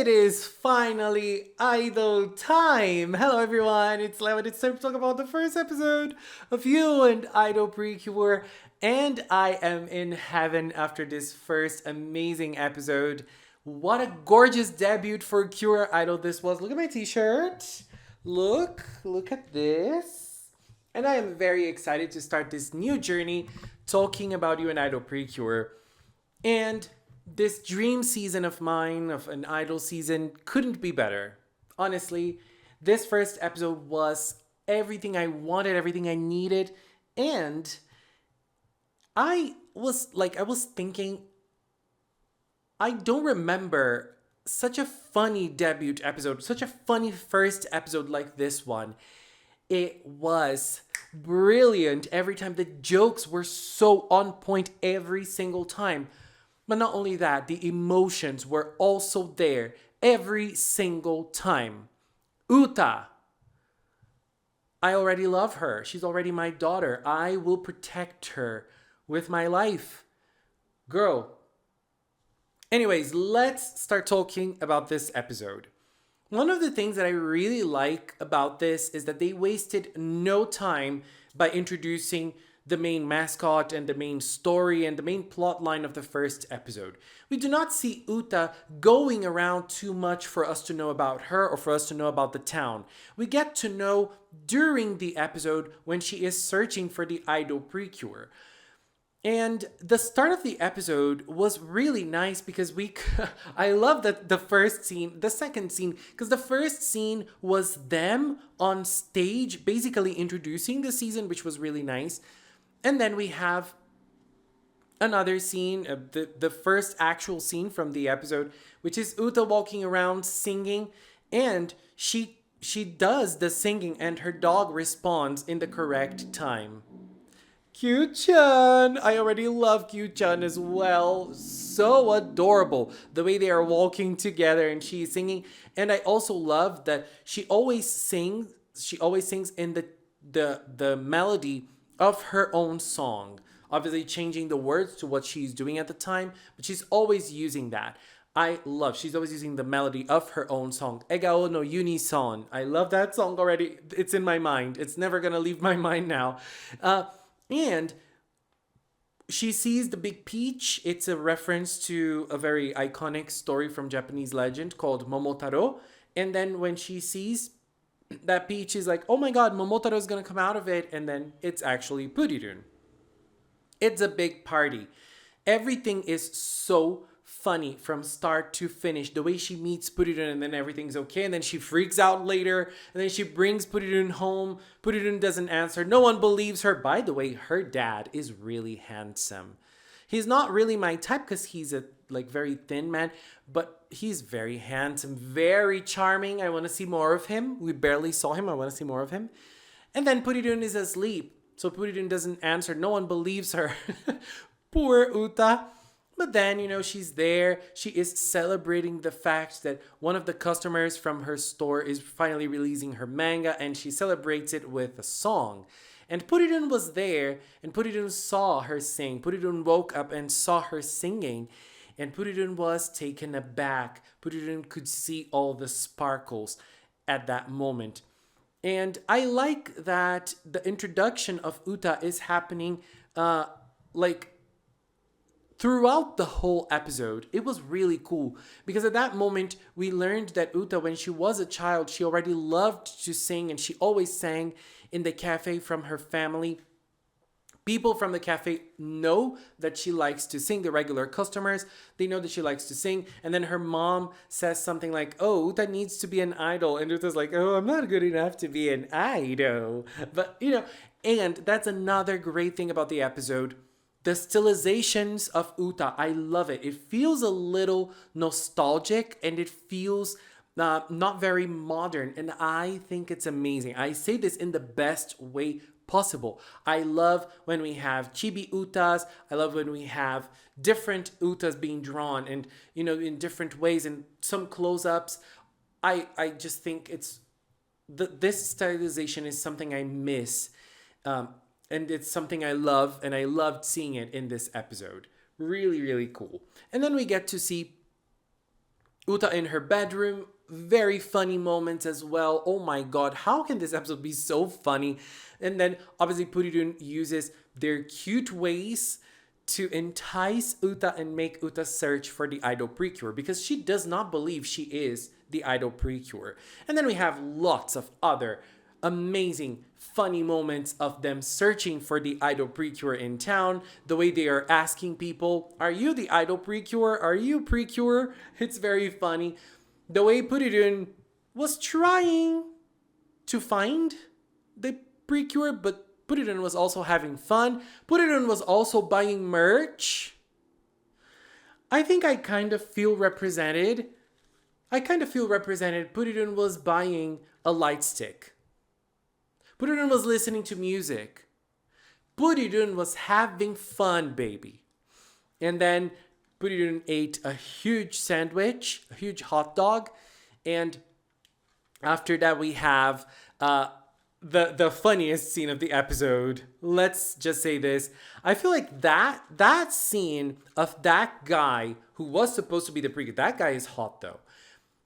It is finally idol time! Hello everyone, it's Leo and it's time to talk about the first episode of You and Idol PreCure. And I am in heaven after this first amazing episode. What a gorgeous debut for Kura Idol this was. Look at my t-shirt. Look at this. And I am very excited to start this new journey talking about You and Idol PreCure. And this dream season of mine, of an idol season, couldn't be better. Honestly, this first episode was everything I wanted, everything I needed. And I was thinking, I don't remember such a funny debut episode, such a funny first episode like this one. It was brilliant every time. The jokes were so on point every single time. But not only that, the emotions were also there every single time. Uta. I already love her. She's already my daughter. I will protect her with my life. Girl. Anyways, let's start talking about this episode. One of the things that I really like about this is that they wasted no time by introducing the main mascot and the main story and the main plot line of the first episode. We do not see Uta going around too much for us to know about her or for us to know about the town. We get to know during the episode when she is searching for the idol PreCure. And the start of the episode was really nice because I love that the second scene, because the first scene was them on stage basically introducing the season, which was really nice. And then we have another scene, the first actual scene from the episode, which is Uta walking around singing, and she does the singing and her dog responds in the correct time. Kyu-chan! I already love Kyu-chan as well. So adorable. The way they are walking together and she's singing. And I also love that she always sings in the melody of her own song. Obviously changing the words to what she's doing at the time, but she's always using that. She's always using the melody of her own song. Egao no Yuni-son. I love that song already. It's in my mind. It's never gonna leave my mind now. And she sees the big peach. It's a reference to a very iconic story from Japanese legend called Momotaro. And then when she sees that peach, is like, oh my god, Momotaro is going to come out of it. And then it's actually Purirun. It's a big party. Everything is so funny from start to finish. The way she meets Purirun and then everything's okay. And then she freaks out later. And then she brings Purirun home. Purirun doesn't answer. No one believes her. By the way, her dad is really handsome. He's not really my type because he's a very thin man. But he's very handsome. Very charming. I want to see more of him. We barely saw him. I want to see more of him. And then Purirun is asleep. So Purirun doesn't answer. No one believes her. Poor Uta. But then, she's there. She is celebrating the fact that one of the customers from her store is finally releasing her manga, and she celebrates it with a song. And Purirun was there, and Purirun saw her sing. Purirun woke up and saw her singing, and Purirun was taken aback. Purirun could see all the sparkles at that moment. And I like that the introduction of Uta is happening throughout the whole episode. It was really cool because at that moment we learned that Uta, when she was a child, she already loved to sing and she always sang in the cafe from her family. People from the cafe know that she likes to sing. The regular customers, they know that she likes to sing. And then her mom says something like, oh, Uta needs to be an idol. And Uta's like, oh, I'm not good enough to be an idol. But, and that's another great thing about the episode. The stylizations of Uta, I love it. It feels a little nostalgic and it feels not very modern. And I think it's amazing. I say this in the best way possible. I love when we have chibi Utas. I love when we have different Utas being drawn and, in different ways and some close-ups. I just think this stylization is something I miss. And it's something I love, and I loved seeing it in this episode. Really, really cool. And then we get to see Uta in her bedroom, very funny moments as well. Oh my god, how can this episode be so funny? And then obviously Purirun uses their cute ways to entice Uta and make Uta search for the idol PreCure because she does not believe she is the idol PreCure. And then we have lots of other amazing funny moments of them searching for the idol PreCure in town. The way they are asking people, are you the idol PreCure? Are you PreCure? It's very funny. The way Purirun was trying to find the PreCure, but Purirun was also having fun. Purirun was also buying merch. I think I kind of feel represented. Purirun was buying a light stick. Purirun was listening to music. Purirun was having fun, baby. And then Purirun ate a huge sandwich, a huge hot dog. And after that, we have the funniest scene of the episode. Let's just say this. I feel like that scene of that guy who was supposed to be the PreCure, that guy is hot though,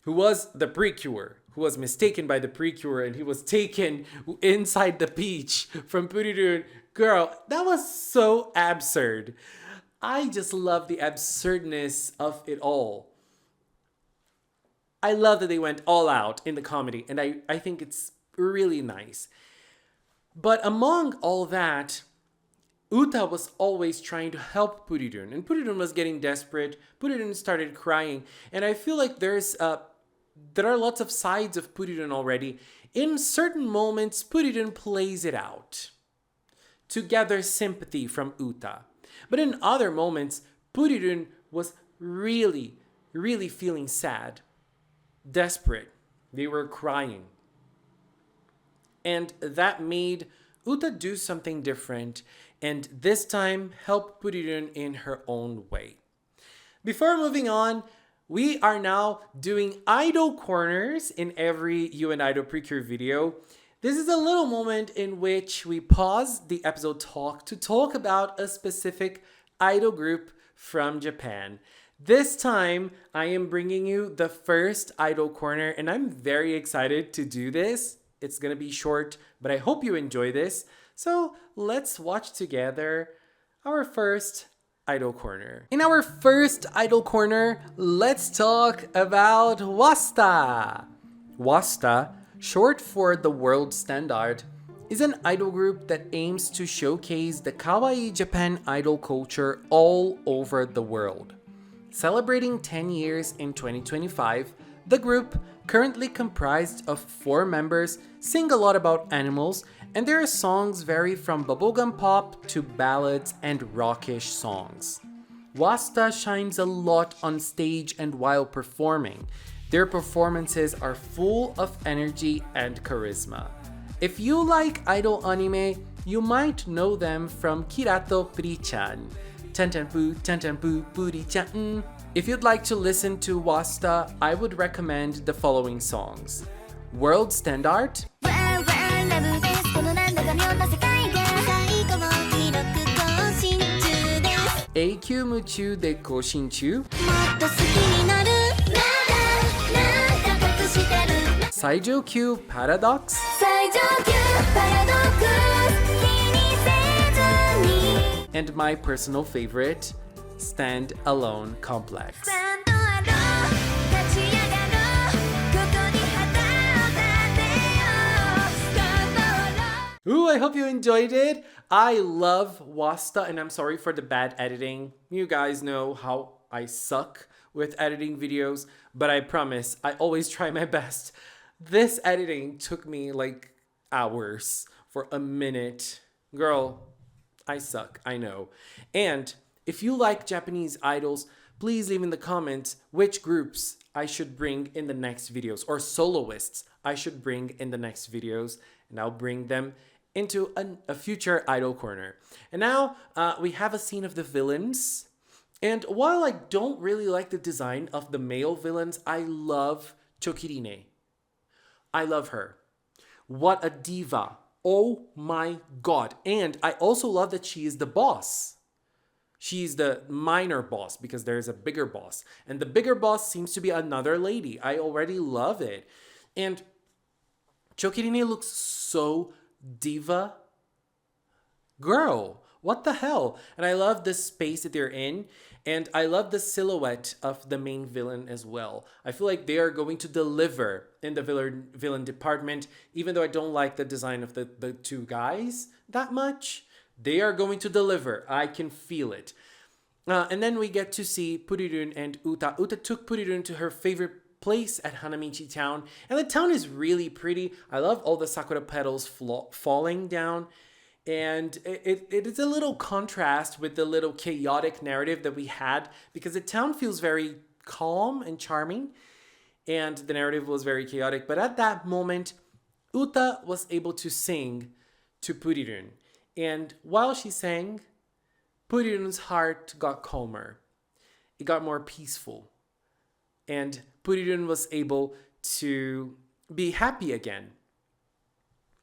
who was the PreCure, who was mistaken by the PreCure, and he was taken inside the peach from Purirun. Girl, that was so absurd. I just love the absurdness of it all. I love that they went all out in the comedy, and I think it's really nice. But among all that, Uta was always trying to help Purirun, and Purirun was getting desperate. Purirun started crying, and I feel like there are lots of sides of Purirun already. In certain moments, Purirun plays it out to gather sympathy from Uta. But in other moments, Purirun was really, really feeling sad, desperate. They were crying. And that made Uta do something different, and this time help Purirun in her own way. Before moving on, we are now doing idol corners in every You and Idol PreCure video. This is a little moment in which we pause the episode talk to talk about a specific idol group from Japan. This time, I am bringing you the first idol corner, and I'm very excited to do this. It's gonna be short, but I hope you enjoy this. So let's watch together our first idol corner. In our first idol corner, let's talk about Wasta. Wasta, short for the world standard, is an idol group that aims to showcase the kawaii Japan idol culture all over the world. Celebrating 10 years in 2025, the group, currently comprised of 4 members, sing a lot about animals, and their songs vary from bubblegum pop to ballads and rockish songs. Wasta shines a lot on stage and while performing. Their performances are full of energy and charisma. If you like idol anime, you might know them from Kirato Pri-chan, Tantanpu Puri-chan. If you'd like to listen to Wasta, I would recommend the following songs: World Standard, AQ Muchu de Koshinchu, Saijou Paradox, and my personal favorite, Stand Alone Complex. Ooh, I hope you enjoyed it. I love Wasta, and I'm sorry for the bad editing. You guys know how I suck with editing videos, but I promise I always try my best. This editing took me like hours for a minute. Girl, I suck, I know. And if you like Japanese idols, please leave in the comments which groups I should bring in the next videos, or soloists I should bring in the next videos, and I'll bring them into a future idol corner. And now we have a scene of the villains. And while I don't really like the design of the male villains, I love Chokirine. I love her. What a diva. Oh my god. And I also love that she is the boss. She's the minor boss because there's a bigger boss. And the bigger boss seems to be another lady. I already love it. And Chokirine looks so diva. Girl, what the hell? And I love the space that they're in. And I love the silhouette of the main villain as well. I feel like they are going to deliver in the villain department, even though I don't like the design of the two guys that much. They are going to deliver. I can feel it. And then we get to see Purirun and Uta. Uta took Purirun to her favorite place at Hanamichi town. And the town is really pretty. I love all the sakura petals falling down. And it is a little contrast with the little chaotic narrative that we had, because the town feels very calm and charming. And the narrative was very chaotic. But at that moment, Uta was able to sing to Purirun. And while she sang, Purirun's heart got calmer. It got more peaceful. And Purirun was able to be happy again.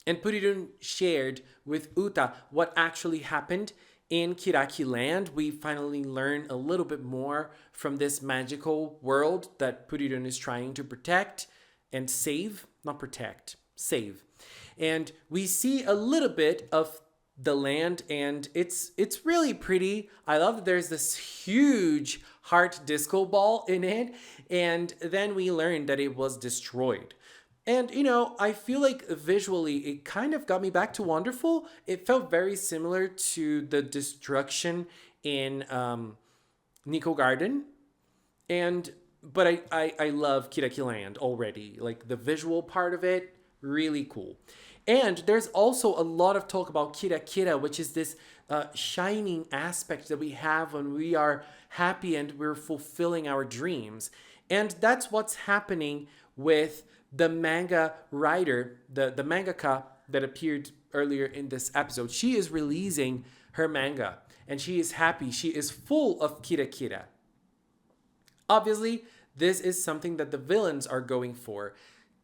And Purirun shared with Uta what actually happened in Kiraki Land. We finally learn a little bit more from this magical world that Purirun is trying to protect and save. Not protect, save. And we see a little bit of the land, and it's really pretty. I love that there's this huge heart disco ball in it, and then we learn that it was destroyed. And I feel like visually it kind of got me back to Wonderful. It felt very similar to the destruction in Nico Garden, but I love Kiraki Land already. Like the visual part of it, really cool. And there's also a lot of talk about Kira, which is this shining aspect that we have when we are happy and we're fulfilling our dreams. And that's what's happening with the manga writer, the mangaka that appeared earlier in this episode. She is releasing her manga and she is happy. She is full of Kira. Obviously, this is something that the villains are going for.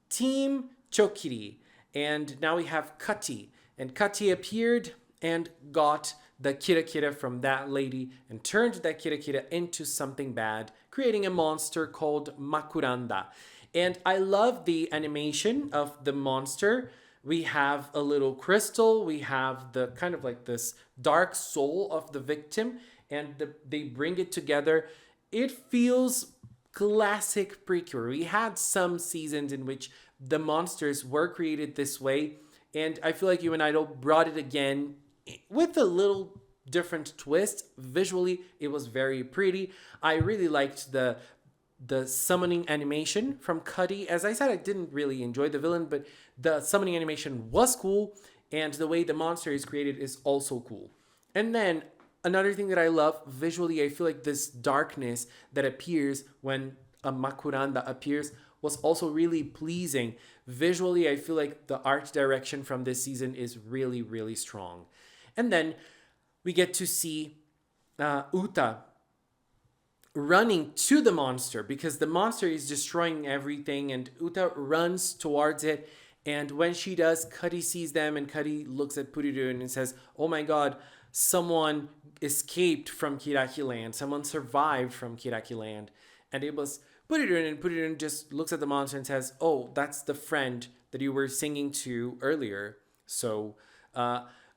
Team Chokiri. And now we have Kati. And Kati appeared and got the Kira from that lady and turned that Kira into something bad, creating a monster called Makuranda. And I love the animation of the monster. We have a little crystal. We have the kind of like this dark soul of the victim. And they bring it together. It feels classic PreCure. We had some seasons in which the monsters were created this way, and I feel like You and Idol brought it again with a little different twist. Visually, it was very pretty. I really liked the summoning animation from Cuddy. As I said, I didn't really enjoy the villain, but the summoning animation was cool, and the way the monster is created is also cool. And then another thing that I love visually, I feel like this darkness that appears when a Makuranda appears was also really pleasing. Visually, I feel like the art direction from this season is really, really strong. And then we get to see Uta running to the monster because the monster is destroying everything, and Uta runs towards it. And when she does, Cuddy sees them, and Cuddy looks at Purirun and says, "Oh my god, someone escaped from Kiraki Land. Someone survived from Kiraki Land." And it was Purirun, and Purirun just looks at the monster and says, "Oh, that's the friend that you were singing to earlier." So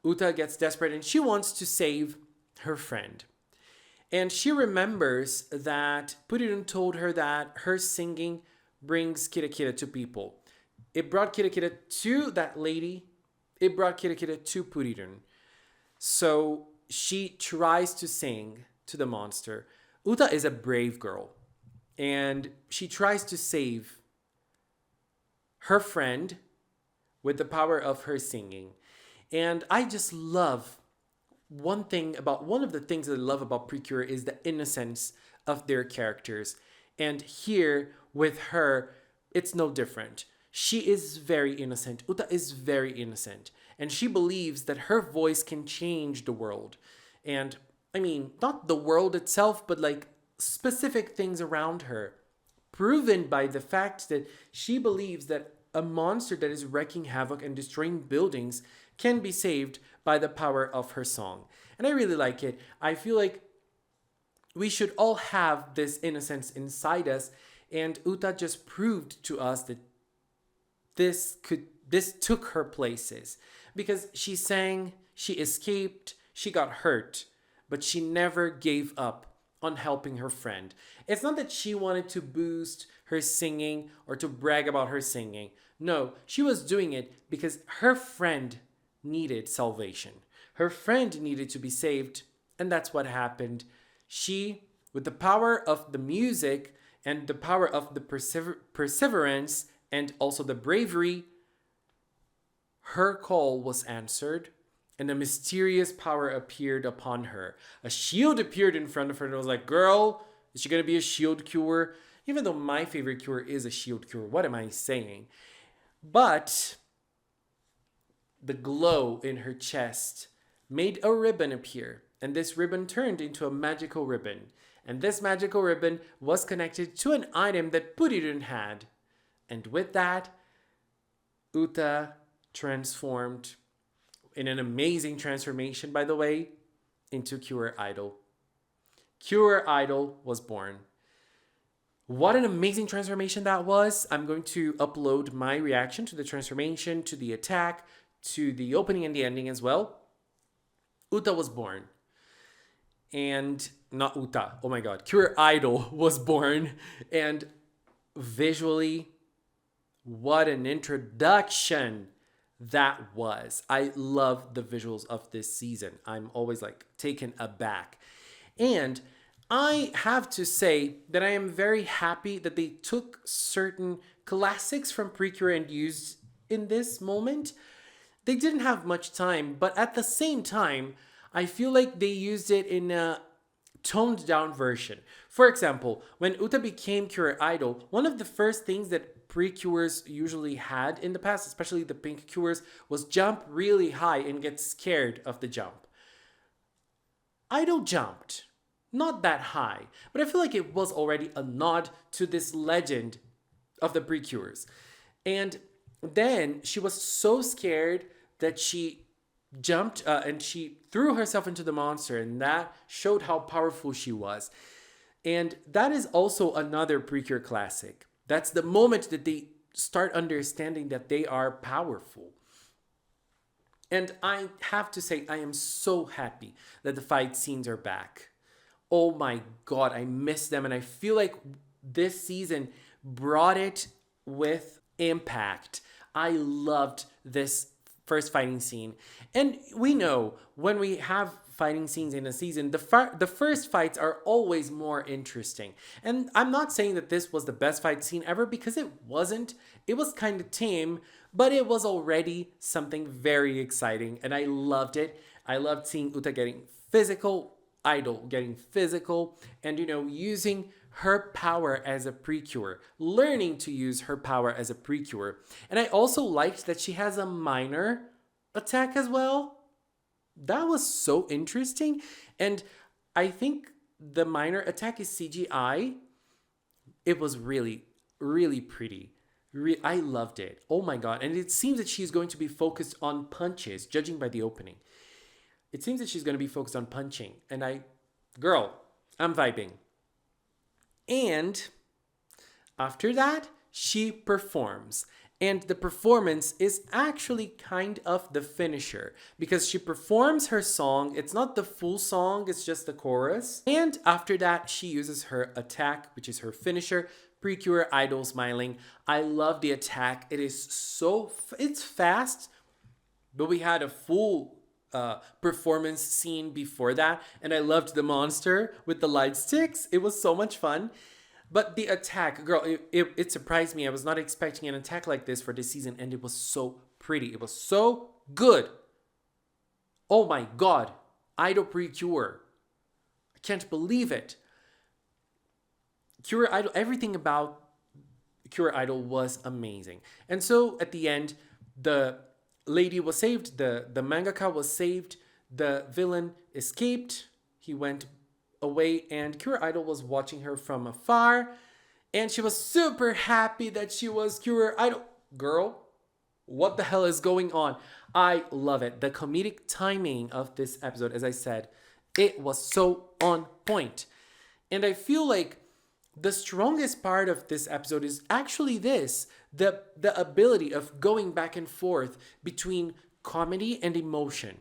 Uta gets desperate and she wants to save her friend. And she remembers that Purirun told her that her singing brings Kira to people. It brought Kira to that lady. It brought Kira to Purirun. So she tries to sing to the monster. Uta is a brave girl. And she tries to save her friend with the power of her singing. And I just love one of the things that I love about PreCure is the innocence of their characters. And here with her, it's no different. She is very innocent. Uta is very innocent. And she believes that her voice can change the world. And I mean, not the world itself, but like specific things around her. Proven by the fact that she believes that a monster that is wreaking havoc and destroying buildings can be saved by the power of her song. And I really like it. I feel like we should all have this innocence inside us. And Uta just proved to us that this took her places, because she sang, she escaped, she got hurt, but she never gave up on helping her friend. It's not that she wanted to boost her singing or to brag about her singing. No, she was doing it because her friend needed salvation. Her friend needed to be saved, and that's what happened. She, with the power of the music and the power of the perseverance and also the bravery, her call was answered, and a mysterious power appeared upon her. A shield appeared in front of her, and I was like, girl, is she going to be a shield cure? Even though my favorite cure is a shield cure. What am I saying? But the glow in her chest made a ribbon appear, and this ribbon turned into a magical ribbon. And this magical ribbon was connected to an item that Purirun had. And with that, Uta transformed in an amazing transformation, by the way, into Kyu Idol. Kyu Idol was born. What an amazing transformation that was. I'm going to upload my reaction to the transformation, to the attack, to the opening and the ending as well. Uta was born. And not Uta, oh my god, Kyu Idol was born. And visually, what an introduction that was. I love the visuals of this season. I'm always like taken aback. And I have to say that I am very happy that they took certain classics from PreCure and used in this moment. They didn't have much time, but at the same time, I feel like they used it in a toned down version. For example, when Uta became Kyu Idol, one of the first things that PreCures usually had in the past, especially the pink cures, was jump really high and get scared of the jump. Idol jumped. Not that high, but I feel like it was already a nod to this legend of the PreCures. And then she was so scared that she jumped and she threw herself into the monster, and that showed how powerful she was. And that is also another PreCure classic. That's the moment that they start understanding that they are powerful. And I have to say, I am so happy that the fight scenes are back. Oh my god, I miss them, and I feel like this season brought it with impact. I loved this first fighting scene. And we know when we have fighting scenes in a season, the first fights are always more interesting. And I'm not saying that this was the best fight scene ever, because it wasn't. It was kind of tame, but it was already something very exciting, and I loved it. I loved seeing Uta getting physical, Idol getting physical, and using her power as a PreCure, learning to use her power as a PreCure. And I also liked that she has a minor attack as well. That was so interesting. And I think the minor attack is CGI. It was really, really pretty. I loved it. Oh my god. And it seems that she's going to be focused on punches, judging by the opening. It seems that she's going to be focused on punching. And girl, I'm vibing. And after that, she performs. And the performance is actually kind of the finisher, because she performs her song. It's not the full song, it's just the chorus. And after that, she uses her attack, which is her finisher, PreCure Idol Smiling. I love the attack. It is it's fast, but we had a full performance scene before that, and I loved the monster with the light sticks. It was so much fun. But the attack, girl, it surprised me. I was not expecting an attack like this for this season, and it was so pretty. It was so good. Oh my god, Idol PreCure. I can't believe it. Kyu Idol, everything about Kyu Idol was amazing. And so at the end, the lady was saved, the mangaka was saved, the villain escaped, he went away, and Kyu Idol was watching her from afar, and she was super happy that she was Kyu Idol. Girl, what the hell is going on? I love it. The comedic timing of this episode, as I said, it was so on point. And I feel like the strongest part of this episode is actually this, the ability of going back and forth between comedy and emotion.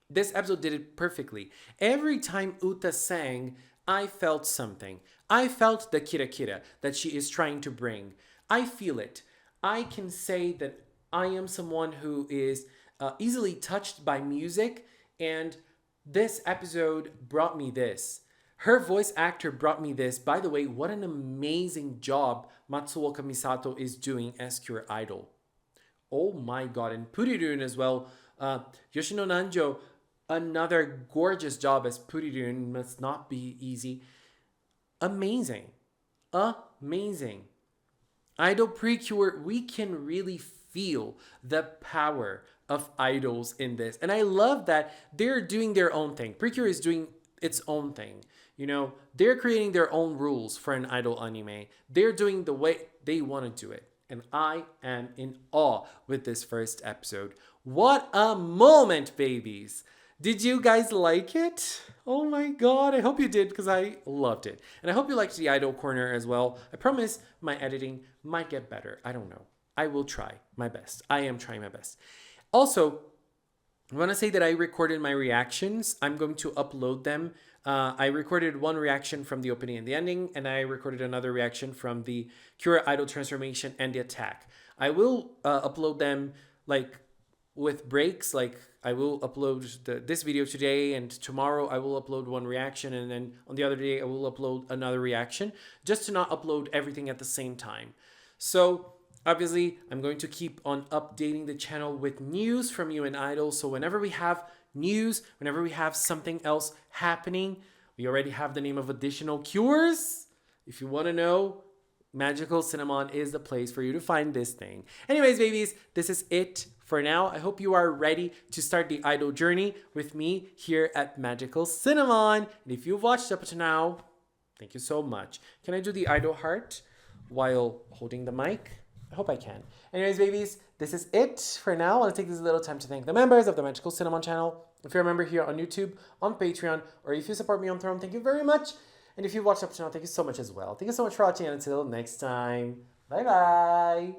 This episode did it perfectly. Every time Uta sang, I felt something. I felt the kira that she is trying to bring. I feel it. I can say that I am someone who is easily touched by music, and this episode brought me this. Her voice actor brought me this. By the way, what an amazing job Matsuoka Misato is doing as Cure Idol. Oh my god. And Purirun as well. Yoshino Nanjo, another gorgeous job as Purirun. Must not be easy. Amazing. Amazing. Idol PreCure, we can really feel the power of idols in this. And I love that they're doing their own thing. PreCure is doing its own thing. You know, they're creating their own rules for an idol anime. They're doing the way they want to do it. And I am in awe with this first episode. What a moment, babies! Did you guys like it? Oh my god, I hope you did, because I loved it. And I hope you liked the idol corner as well. I promise my editing might get better. I don't know. I will try my best. I am trying my best. Also, I want to say that I recorded my reactions. I'm going to upload them. I recorded one reaction from the opening and the ending, and I recorded another reaction from the Cure Idol transformation and the attack. I will upload them like with breaks. Like I will upload this video today, and tomorrow I will upload one reaction, and then on the other day I will upload another reaction, just to not upload everything at the same time. So obviously, I'm going to keep on updating the channel with news from you and Idol. So whenever we have news, whenever we have something else happening, we already have the name of additional cures. If you want to know, Magical Cinnamon is the place for you to find this thing. Anyways, babies, this is it for now. I hope you are ready to start the Idol journey with me here at Magical Cinnamon. And if you've watched up to now, thank you so much. Can I do the Idol heart while holding the mic? I hope I can. Anyways, babies, this is it for now. I want to take this little time to thank the members of the Magical Cinnamon channel. If you're a member here on YouTube, on Patreon, or if you support me on Throne, thank you very much. And if you've watched up to now, thank you so much as well. Thank you so much for watching, and until next time, bye-bye.